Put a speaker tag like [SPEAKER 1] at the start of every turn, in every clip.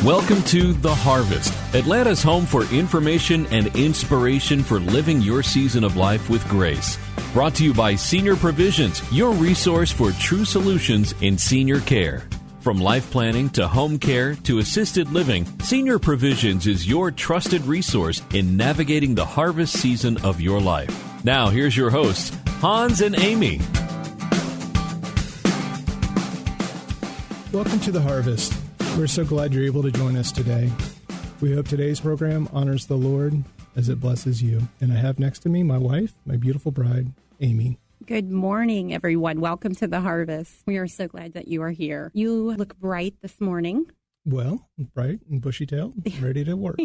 [SPEAKER 1] Welcome to The Harvest, Atlanta's home for information and inspiration for living your season of life with grace. Brought to you by Senior Provisions, your resource for true solutions in senior care. From life planning to home care to assisted living, Senior Provisions is your trusted resource in navigating the harvest season of your life. Now, here's your hosts, Hans and Amy.
[SPEAKER 2] Welcome to The Harvest. We're so glad you're able to join us today. We hope today's program honors the Lord as it blesses you. And I have next to me my wife, my beautiful bride, Amy.
[SPEAKER 3] Good morning, everyone. Welcome to The Harvest. We are so glad that you are here. You look bright this morning.
[SPEAKER 2] Well, bright and bushy-tailed, ready to work.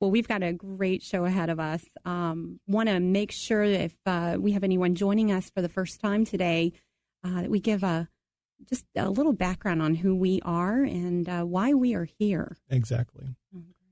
[SPEAKER 3] Well, we've got a great show ahead of us. Want to make sure that if we have anyone joining us for the first time today, that we give just a little background on who we are and why we are here.
[SPEAKER 2] Exactly.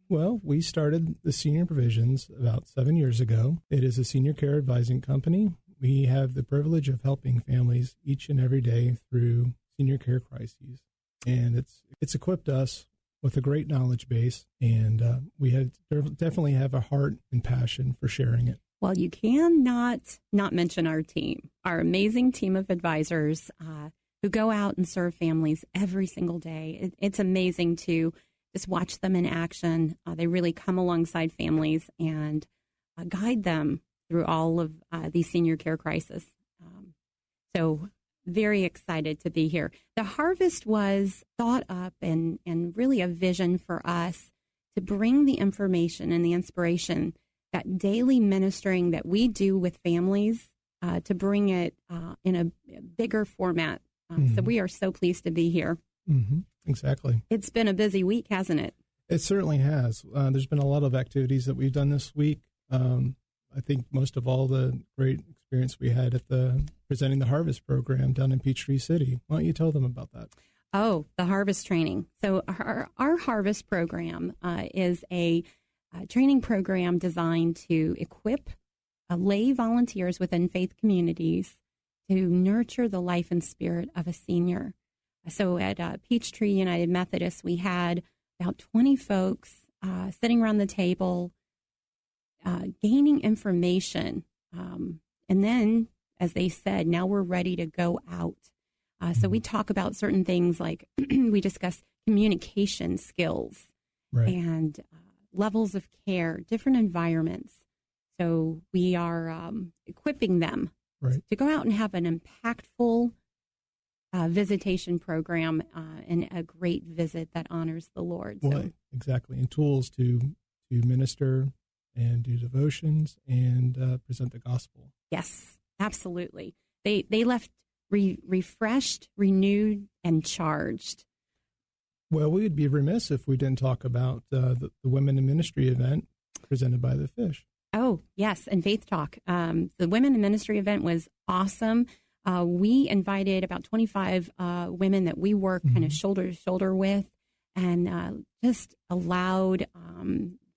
[SPEAKER 2] Well, we started the Senior Provisions about 7 years ago. It is a senior care advising company. We have the privilege of helping families each and every day through senior care crises. And it's equipped us with a great knowledge base, and we definitely have a heart and passion for sharing it.
[SPEAKER 3] Well, you cannot not mention our team, our amazing team of advisors who go out and serve families every single day. It's amazing to just watch them in action. They really come alongside families and guide them through all of these senior care crises. So very excited to be here. The Harvest was thought up and really a vision for us to bring the information and the inspiration, that daily ministering that we do with families, to bring it in a bigger format. So we are so pleased to be here.
[SPEAKER 2] Mm-hmm. Exactly.
[SPEAKER 3] It's been a busy week, hasn't it?
[SPEAKER 2] It certainly has. There's been a lot of activities that we've done this week. I think most of all the great experience we had at the Presenting the Harvest program down in Peachtree City. Why don't you tell them about that?
[SPEAKER 3] Oh, the Harvest training. So our Harvest program is a training program designed to equip lay volunteers within faith communities to nurture the life and spirit of a senior. So at Peachtree United Methodist, we had about 20 folks sitting around the table, gaining information. And then, as they said, now we're ready to go out. So we talk about certain things like we discuss communication skills, right, and levels of care, different environments. So we are equipping them, right, to go out and have an impactful visitation program and a great visit that honors the Lord.
[SPEAKER 2] Well, so, exactly. And tools to minister and do devotions and present the gospel.
[SPEAKER 3] Yes, absolutely. They left refreshed, renewed, and charged.
[SPEAKER 2] Well, we would be remiss if we didn't talk about the Women in Ministry event presented by the Fish.
[SPEAKER 3] Oh, yes, and Faith Talk. The Women in Ministry event was awesome. We invited about 25 women that we work kind of shoulder to shoulder with, and just allowed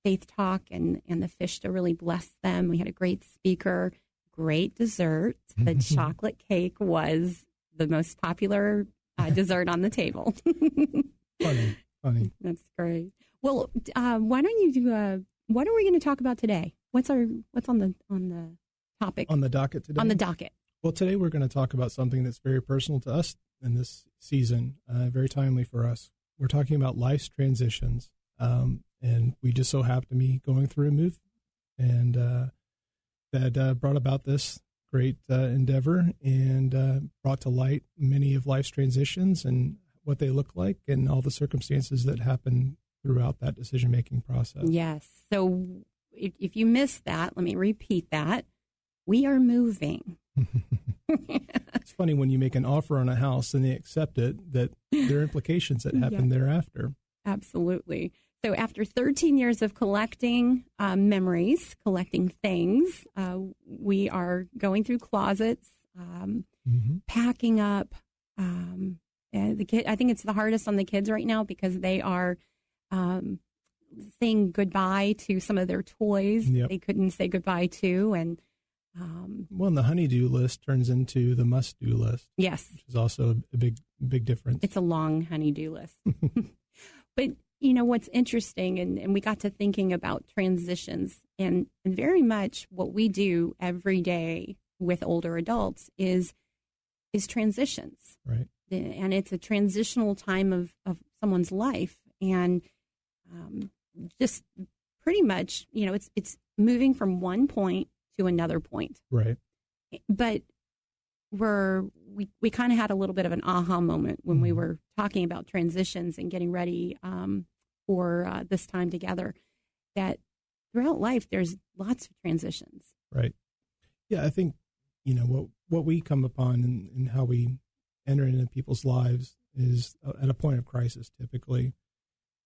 [SPEAKER 3] Faith Talk and the Fish to really bless them. We had a great speaker, great dessert. The chocolate cake was the most popular dessert on the table. Funny. That's great. Well, why don't you do? What are we going to talk about today? What's on the topic?
[SPEAKER 2] On the docket today?
[SPEAKER 3] On the docket.
[SPEAKER 2] Well, today we're going to talk about something that's very personal to us in this season, very timely for us. We're talking about life's transitions, and we just so happen to be going through a move, and that brought about this great endeavor and brought to light many of life's transitions and what they look like and all the circumstances that happen throughout that decision-making process.
[SPEAKER 3] Yes. So if you missed that, let me repeat that. We are moving.
[SPEAKER 2] It's funny when you make an offer on a house and they accept it, that there are implications that happen thereafter.
[SPEAKER 3] Absolutely. So after 13 years of collecting memories, collecting things, we are going through closets, packing up. The kid, I think it's the hardest on the kids right now because they are saying goodbye to some of their toys they couldn't say goodbye to, and
[SPEAKER 2] well, the honey-do list turns into the must-do list.
[SPEAKER 3] Yes,
[SPEAKER 2] which is also a big difference.
[SPEAKER 3] It's a long honey-do list. But what's interesting, and we got to thinking about transitions, and very much what we do every day with older adults is transitions.
[SPEAKER 2] Right.
[SPEAKER 3] And it's a transitional time of someone's life. And just pretty much, it's moving from one point to another point.
[SPEAKER 2] Right.
[SPEAKER 3] But we kind of had a little bit of an aha moment when we were talking about transitions and getting ready for this time together, that throughout life, there's lots of transitions.
[SPEAKER 2] Right. Yeah, I think, what we come upon and how we enter into people's lives is at a point of crisis, typically.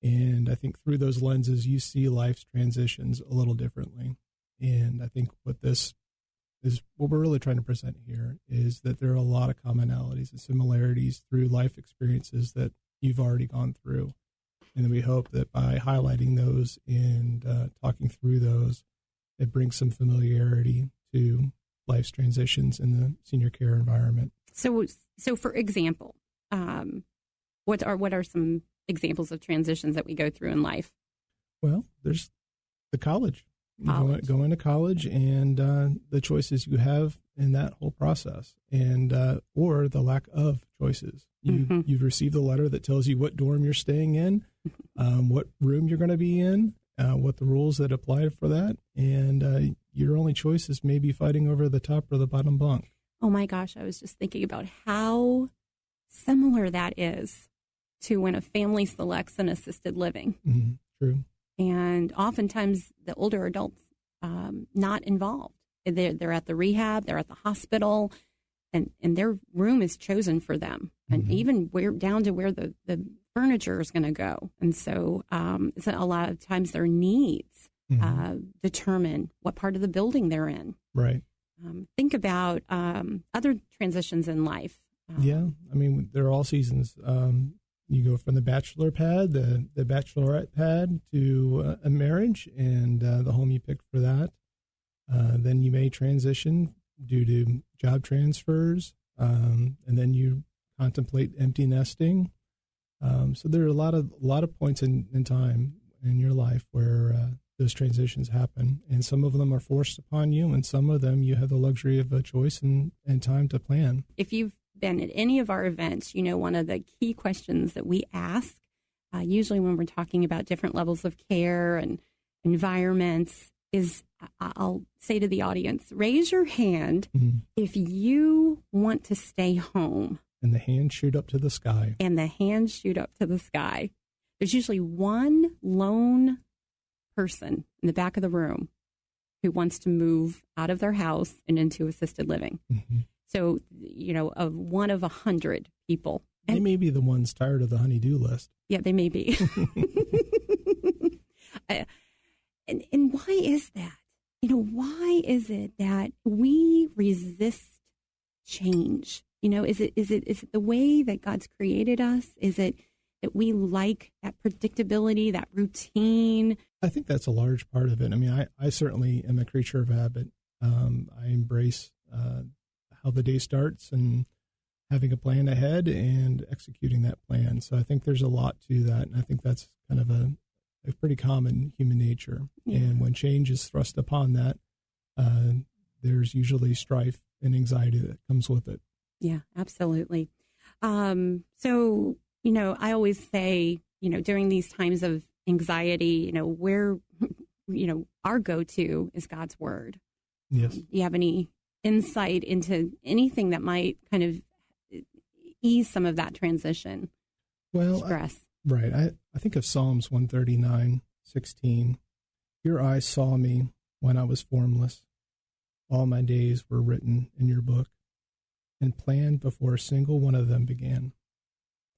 [SPEAKER 2] And I think through those lenses, you see life's transitions a little differently. And I think what we're really trying to present here is that there are a lot of commonalities and similarities through life experiences that you've already gone through. And we hope that by highlighting those and talking through those, it brings some familiarity to life's transitions in the senior care environment. So
[SPEAKER 3] for example, what are some examples of transitions that we go through in life?
[SPEAKER 2] Well, there's the college. Going to college and the choices you have in that whole process, and or the lack of choices. You've received a letter that tells you what dorm you're staying in, what room you're going to be in, what the rules that apply for that, and your only choice is maybe fighting over the top or the bottom bunk.
[SPEAKER 3] Oh my gosh, I was just thinking about how similar that is to when a family selects an assisted living.
[SPEAKER 2] Mm-hmm. True.
[SPEAKER 3] And oftentimes the older adults not involved. They're at the rehab, they're at the hospital, and their room is chosen for them. And even down to where the furniture is going to go. And so a lot of times their needs determine what part of the building they're in.
[SPEAKER 2] Right.
[SPEAKER 3] Think about other transitions in life.
[SPEAKER 2] Yeah. I mean, there are all seasons. You go from the bachelor pad, the bachelorette pad, to a marriage and the home you picked for that. Then you may transition due to job transfers, and then you contemplate empty nesting. So there are a lot of points in time in your life where those transitions happen, and some of them are forced upon you, and some of them you have the luxury of a choice and time to plan.
[SPEAKER 3] If you've been at any of our events, one of the key questions that we ask, usually when we're talking about different levels of care and environments, is I'll say to the audience, raise your hand if you want to stay home.
[SPEAKER 2] And the hands shoot up to the sky.
[SPEAKER 3] There's usually one lone person in the back of the room who wants to move out of their house and into assisted living. Mm-hmm. So, of one of 100 people.
[SPEAKER 2] They may be the ones tired of the honey-do list.
[SPEAKER 3] Yeah, they may be. And why is that? Why is it that we resist change? Is it the way that God's created us? Is it that we like that predictability, that routine?
[SPEAKER 2] I think that's a large part of it. I mean, I certainly am a creature of habit. I embrace how the day starts and having a plan ahead and executing that plan. So I think there's a lot to that. And I think that's kind of a pretty common human nature. Yeah. And when change is thrust upon that, there's usually strife and anxiety that comes with it.
[SPEAKER 3] Yeah, absolutely. So, I always say, during these times of anxiety, where, our go-to is God's word.
[SPEAKER 2] Yes.
[SPEAKER 3] Do you have any insight into anything that might kind of ease some of that transition?
[SPEAKER 2] Stress. Right. I think of Psalms 139:16. Your eyes saw me when I was formless. All my days were written in your book and planned before a single one of them began.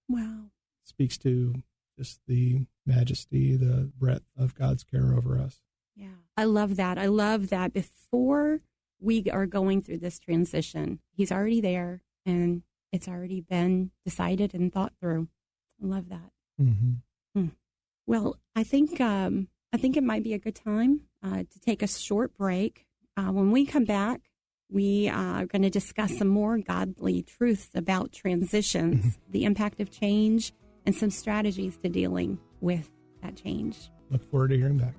[SPEAKER 3] Wow.
[SPEAKER 2] Speaks to just the majesty, the breadth of God's care over us.
[SPEAKER 3] Yeah. I love that. Before we are going through this transition, he's already there and it's already been decided and thought through. I love that.
[SPEAKER 2] Mm-hmm.
[SPEAKER 3] Well, I think it might be a good time to take a short break. When we come back, we are going to discuss some more godly truths about transitions, the impact of change, and some strategies to dealing with that change.
[SPEAKER 2] Look forward to hearing back.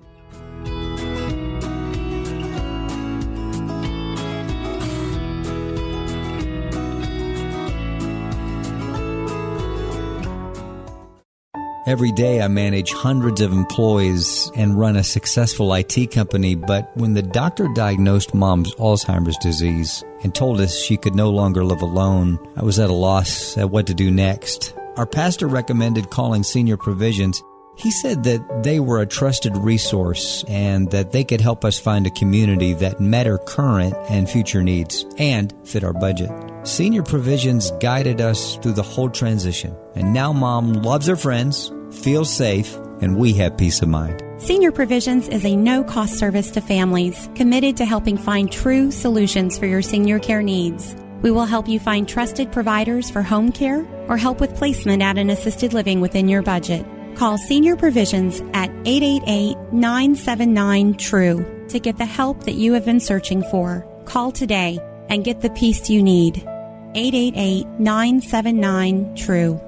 [SPEAKER 4] Every day I manage hundreds of employees and run a successful IT company, but when the doctor diagnosed Mom's Alzheimer's disease and told us she could no longer live alone, I was at a loss at what to do next. Our pastor recommended calling Senior Provisions. He said that they were a trusted resource and that they could help us find a community that met our current and future needs and fit our budget. Senior Provisions guided us through the whole transition, and now Mom loves her friends, feels safe, and we have peace of mind.
[SPEAKER 3] Senior Provisions is a no-cost service to families committed to helping find true solutions for your senior care needs. We will help you find trusted providers for home care or help with placement at an assisted living within your budget. Call Senior Provisions at 888-979-TRUE to get the help that you have been searching for. Call today and get the peace you need. 888-979-TRUE.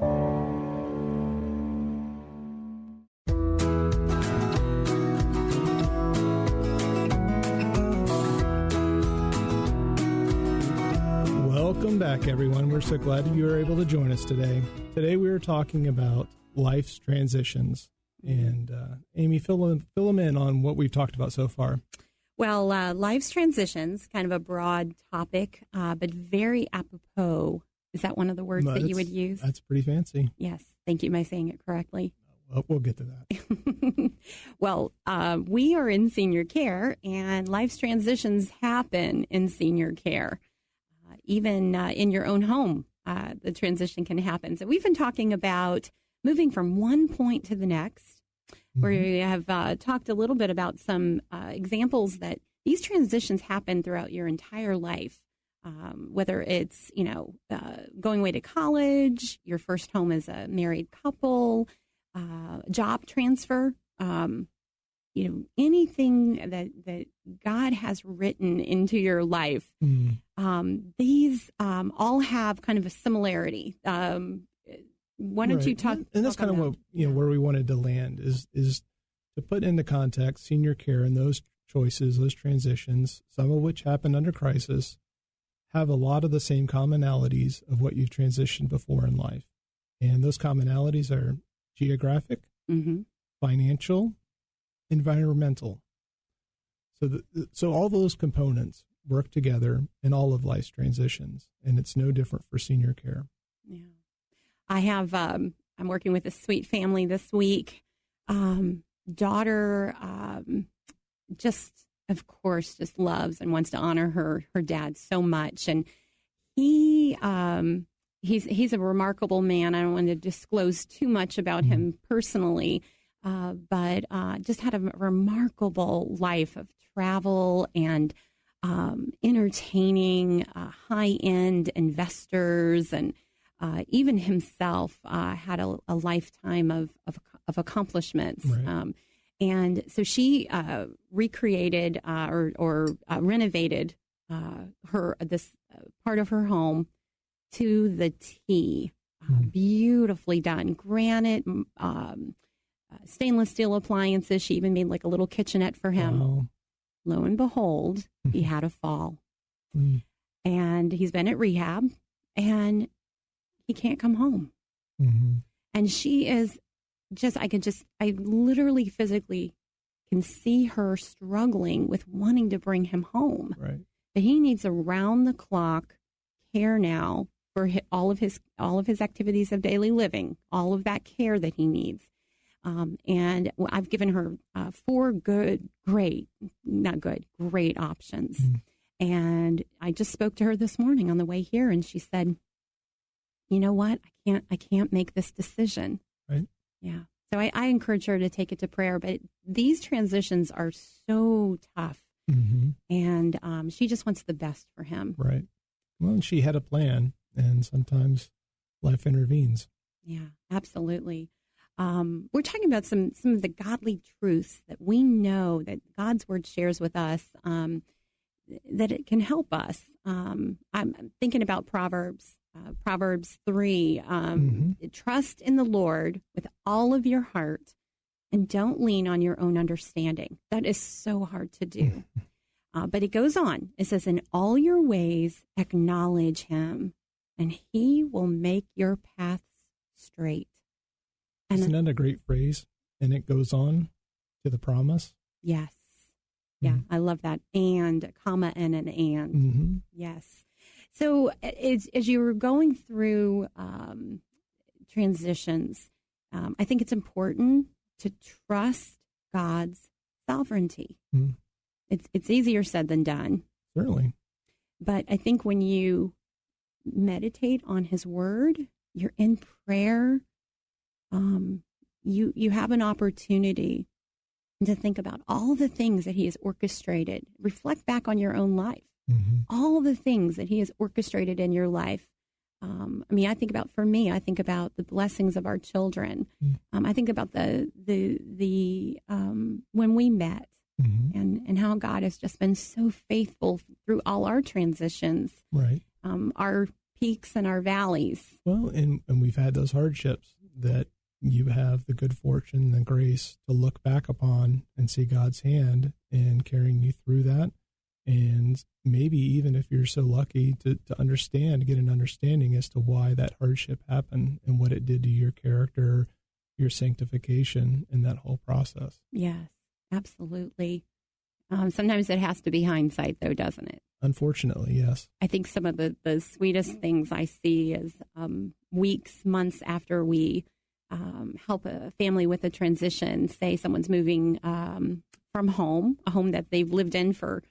[SPEAKER 2] Welcome back, everyone. We're so glad you were able to join us today. Today we are talking about life's transitions. And Amy, fill them in on what we've talked about so far.
[SPEAKER 3] Well, life's transitions, kind of a broad topic, but very apropos. Is that one of the words that you would use?
[SPEAKER 2] That's pretty fancy.
[SPEAKER 3] Yes. Thank you. Am I saying it correctly?
[SPEAKER 2] Well, we'll get to that.
[SPEAKER 3] Well, we are in senior care, and life's transitions happen in senior care. Even in your own home, the transition can happen. So we've been talking about moving from one point to the next, where we have talked a little bit about some examples that these transitions happen throughout your entire life, whether it's, going away to college, your first home as a married couple, job transfer, anything that God has written into your life. These all have kind of a similarity. Why don't you talk?
[SPEAKER 2] And that's kind of what where we wanted to land is to put into context senior care and those choices, those transitions, some of which happen under crisis, have a lot of the same commonalities of what you've transitioned before in life, and those commonalities are geographic, financial, environmental. So all those components work together in all of life's transitions, and it's no different for senior care.
[SPEAKER 3] Yeah. I have, I'm working with a sweet family this week. Daughter, of course, loves and wants to honor her dad so much. And he's a remarkable man. I don't want to disclose too much about him personally, but just had a remarkable life of travel and entertaining high-end investors, and even himself had a lifetime of accomplishments. Right. And so she recreated or renovated this part of her home to the T. Beautifully done. Granite, stainless steel appliances. She even made like a little kitchenette for him. Wow. Lo and behold, he had a fall. And he's been at rehab, and he can't come home. And she is I literally physically can see her struggling with wanting to bring him home.
[SPEAKER 2] Right.
[SPEAKER 3] But he needs around the clock care now for all of his activities of daily living, all of that care that he needs. And I've given her 4 great options. And I just spoke to her this morning on the way here, and she said, "You know what? I can't make this decision."
[SPEAKER 2] Right.
[SPEAKER 3] Yeah. So I encourage her to take it to prayer. But these transitions are so tough, and she just wants the best for him.
[SPEAKER 2] Right. Well, and she had a plan, and sometimes life intervenes.
[SPEAKER 3] Yeah, absolutely. We're talking about some of the godly truths that we know that God's Word shares with us, that it can help us. I'm thinking about Proverbs 3. Trust in the Lord with all of your heart. and don't lean on your own understanding. That is so hard to do. But it goes on. It says, in all your ways, acknowledge him, and he will make your paths straight. And
[SPEAKER 2] isn't that a great phrase? And it goes on to the promise.
[SPEAKER 3] Yes. Yeah, I love that. And a comma and an and.
[SPEAKER 2] Mm-hmm.
[SPEAKER 3] Yes. So as you were going through transitions, I think it's important to trust God's sovereignty.
[SPEAKER 2] Mm.
[SPEAKER 3] It's easier said than done.
[SPEAKER 2] Certainly.
[SPEAKER 3] But I think when you meditate on his word, you're in prayer, you have an opportunity to think about all the things that he has orchestrated. Reflect back on your own life.
[SPEAKER 2] Mm-hmm.
[SPEAKER 3] All the things that he has orchestrated in your life. I think about the blessings of our children.
[SPEAKER 2] Mm-hmm.
[SPEAKER 3] I think about the when we met,
[SPEAKER 2] mm-hmm.
[SPEAKER 3] and how God has just been so faithful through all our transitions.
[SPEAKER 2] Right.
[SPEAKER 3] Our peaks and our valleys.
[SPEAKER 2] Well, and we've had those hardships that you have the good fortune and the grace to look back upon and see God's hand in carrying you through that. And maybe even if you're so lucky to get an understanding as to why that hardship happened and what it did to your character, your sanctification, and that whole process.
[SPEAKER 3] Yes, absolutely. Sometimes it has to be hindsight, though, doesn't it?
[SPEAKER 2] Unfortunately, yes.
[SPEAKER 3] I think some of the sweetest things I see is weeks, months after we help a family with a transition. Say someone's moving from home, a home that they've lived in for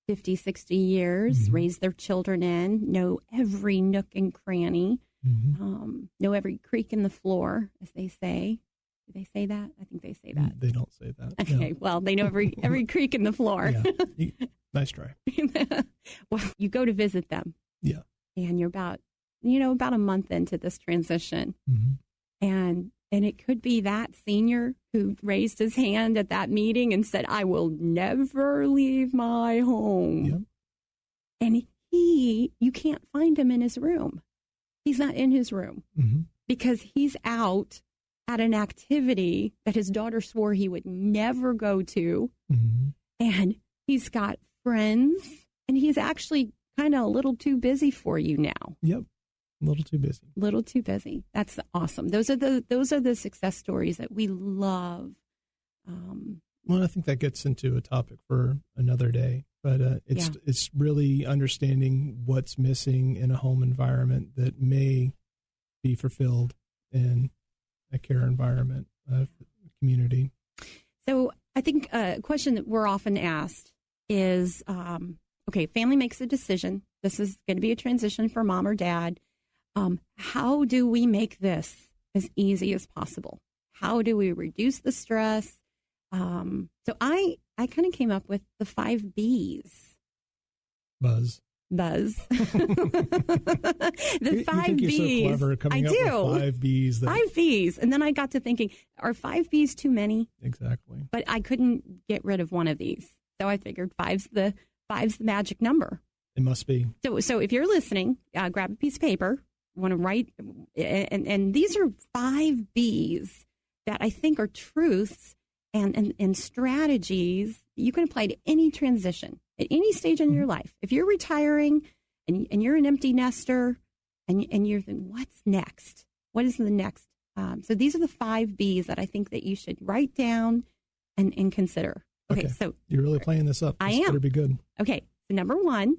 [SPEAKER 3] 50, 60 years,
[SPEAKER 2] mm-hmm.
[SPEAKER 3] raised their children in, know every nook and cranny,
[SPEAKER 2] mm-hmm.
[SPEAKER 3] Know every creak in the floor, as they say. Do they say that? I think they say that.
[SPEAKER 2] They don't say that.
[SPEAKER 3] Okay,
[SPEAKER 2] no.
[SPEAKER 3] Well, they know every creak in the floor.
[SPEAKER 2] Yeah. Nice try.
[SPEAKER 3] Well, you go to visit them.
[SPEAKER 2] Yeah.
[SPEAKER 3] And you're about a month into this transition.
[SPEAKER 2] Mm-hmm.
[SPEAKER 3] And it could be that senior who raised his hand at that meeting and said, I will never leave my home.
[SPEAKER 2] Yep.
[SPEAKER 3] And you can't find him in his room. He's not in his room
[SPEAKER 2] mm-hmm.
[SPEAKER 3] because he's out at an activity that his daughter swore he would never go to.
[SPEAKER 2] Mm-hmm.
[SPEAKER 3] And he's got friends, and he's actually kind of a little too busy for you now.
[SPEAKER 2] Yep. A little too busy.
[SPEAKER 3] Little too busy. That's awesome. Those are the success stories that we love.
[SPEAKER 2] Well, I think that gets into a topic for another day, but it's really understanding what's missing in a home environment that may be fulfilled in a care environment, community.
[SPEAKER 3] So I think a question that we're often asked is, family makes a decision. This is going to be a transition for mom or dad. How do we make this as easy as possible? How do we reduce the stress? So I kind of came up with the 5 B's.
[SPEAKER 2] Buzz.
[SPEAKER 3] The 5
[SPEAKER 2] B's. You're so clever coming up with 5 B's.
[SPEAKER 3] 5 B's. And then I got to thinking, are 5 B's too many?
[SPEAKER 2] Exactly.
[SPEAKER 3] But I couldn't get rid of one of these. So I figured 5's the magic number.
[SPEAKER 2] It must be.
[SPEAKER 3] So if you're listening, grab a piece of paper. Want to write, and these are 5 B's that I think are truths and strategies you can apply to any transition at any stage in your life. If you're retiring and you're an empty nester and you're thinking, what's next? What is the next? So these are the 5 B's that I think that you should write down and consider. Okay, so
[SPEAKER 2] you're really playing this up.
[SPEAKER 3] I
[SPEAKER 2] am. Better be good.
[SPEAKER 3] Okay, so number 1,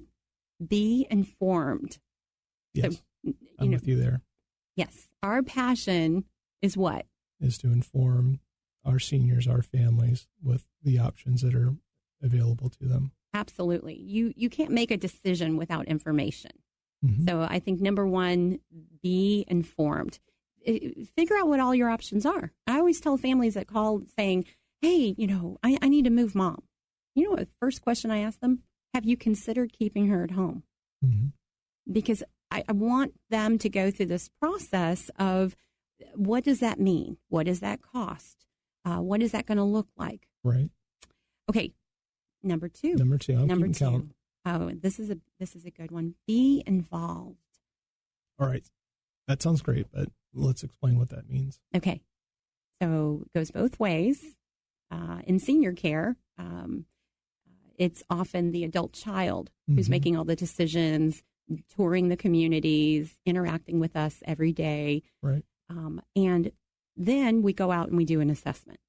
[SPEAKER 3] be informed.
[SPEAKER 2] Yes.
[SPEAKER 3] So,
[SPEAKER 2] I'm with you there.
[SPEAKER 3] Yes. Our passion is what?
[SPEAKER 2] Is to inform our seniors, our families, with the options that are available to them.
[SPEAKER 3] Absolutely. You can't make a decision without information.
[SPEAKER 2] Mm-hmm.
[SPEAKER 3] So I think number 1, be informed. Figure out what all your options are. I always tell families that call saying, hey, I need to move mom. You know what the first question I ask them? Have you considered keeping her at home?
[SPEAKER 2] Mm-hmm.
[SPEAKER 3] Because I want them to go through this process of what does that mean? What does that cost? What is that going to look like?
[SPEAKER 2] Right.
[SPEAKER 3] Okay. Number 2.
[SPEAKER 2] I'm keeping count.
[SPEAKER 3] Oh, this is a good one. Be involved.
[SPEAKER 2] All right. That sounds great, but let's explain what that means.
[SPEAKER 3] Okay. So it goes both ways. In senior care, it's often the adult child who's making all the decisions, touring the communities, interacting with us every day.
[SPEAKER 2] Right.
[SPEAKER 3] And then we go out and we do an assessment.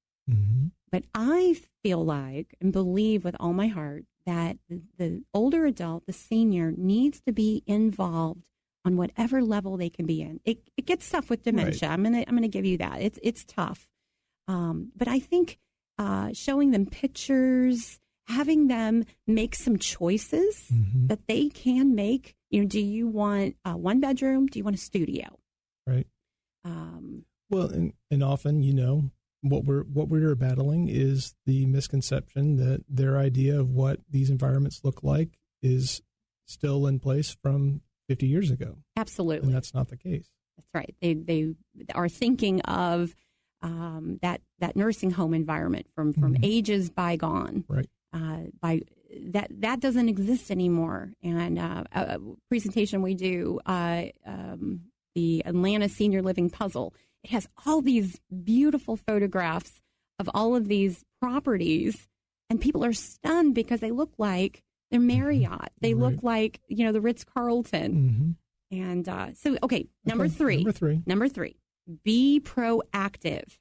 [SPEAKER 3] But I feel like and believe with all my heart that the older adult, the senior, needs to be involved on whatever level they can be in. It gets tough with dementia. Right. I'm gonna give you that. It's tough. But I think showing them pictures, having them make some choices that they can make. Do you want a 1-bedroom? Do you want a studio?
[SPEAKER 2] Right. Well, and often, what we're battling is the misconception that their idea of what these environments look like is still in place from 50 years ago.
[SPEAKER 3] Absolutely.
[SPEAKER 2] And that's not the case. That's
[SPEAKER 3] right. They are thinking of that nursing home environment from ages bygone.
[SPEAKER 2] Right.
[SPEAKER 3] That doesn't exist anymore. And a presentation we do, the Atlanta Senior Living Puzzle, it has all these beautiful photographs of all of these properties, and people are stunned because they look like they're Marriott. They look like, the Ritz-Carlton. And so, okay, number three, be proactive.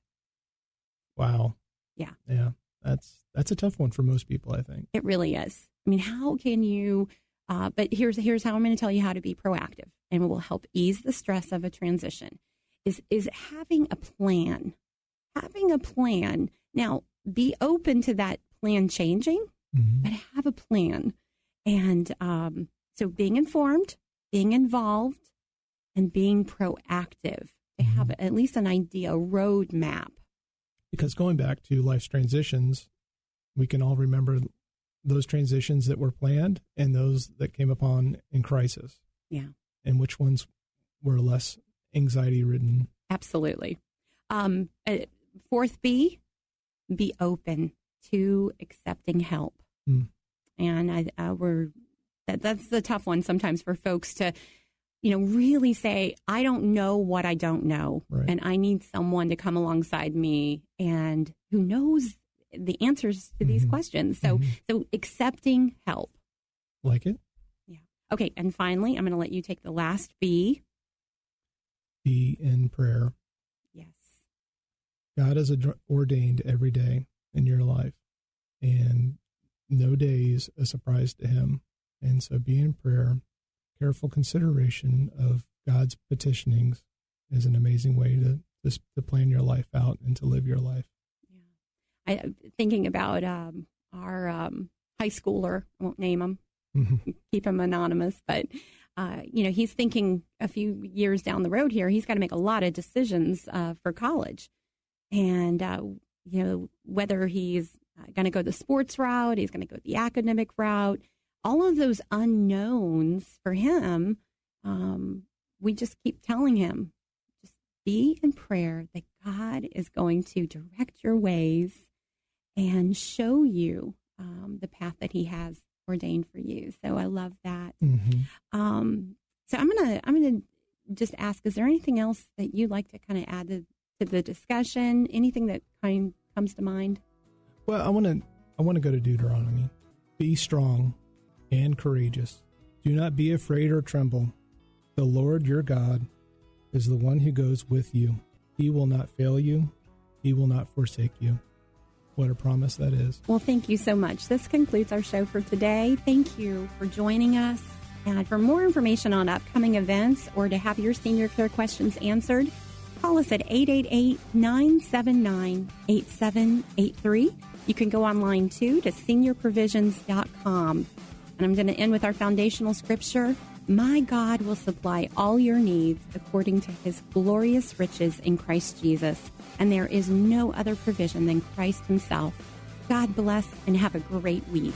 [SPEAKER 2] Wow.
[SPEAKER 3] Yeah.
[SPEAKER 2] Yeah. That's a tough one for most people, I think.
[SPEAKER 3] It really is. I mean, how can you, but here's how I'm going to tell you how to be proactive, and it will help ease the stress of a transition, is having a plan. Having a plan. Now, be open to that plan changing, but have a plan. And so being informed, being involved, and being proactive to have at least an idea, a roadmap.
[SPEAKER 2] Because going back to life's transitions, we can all remember those transitions that were planned and those that came upon in crisis.
[SPEAKER 3] Yeah.
[SPEAKER 2] And which ones were less anxiety-ridden.
[SPEAKER 3] Absolutely. Fourth B, be open to accepting help. And that's the tough one sometimes for folks to, really say, I don't know what I don't know.
[SPEAKER 2] Right.
[SPEAKER 3] And I need someone to come alongside me and who knows the answers to these questions. So accepting help.
[SPEAKER 2] Like it?
[SPEAKER 3] Yeah. Okay. And finally, I'm going to let you take the last B.
[SPEAKER 2] Be in prayer.
[SPEAKER 3] Yes.
[SPEAKER 2] God has ordained every day in your life, and no day is a surprise to him. And so be in prayer. Careful consideration of God's petitionings is an amazing way to plan your life out and to live your life.
[SPEAKER 3] Yeah. Thinking about our high schooler, I won't name him, keep him anonymous, but he's thinking a few years down the road here, he's got to make a lot of decisions for college. And, whether he's going to go the sports route, he's going to go the academic route, all of those unknowns for him, we just keep telling him, just be in prayer that God is going to direct your ways and show you the path that he has ordained for you. So I love that. So I'm gonna just ask, is there anything else that you'd like to kind of add to the discussion? Anything that comes to mind?
[SPEAKER 2] Well, I want to go to Deuteronomy. Be strong and courageous. Do not be afraid or tremble. The Lord your God is the one who goes with you. He will not fail you. He will not forsake you. What a promise that is.
[SPEAKER 3] Well, thank you so much. This concludes our show for today. Thank you for joining us. And for more information on upcoming events or to have your senior care questions answered, call us at 888-979-8783. You can go online too to seniorprovisions.com. And I'm going to end with our foundational scripture. My God will supply all your needs according to his glorious riches in Christ Jesus. And there is no other provision than Christ himself. God bless and have a great week.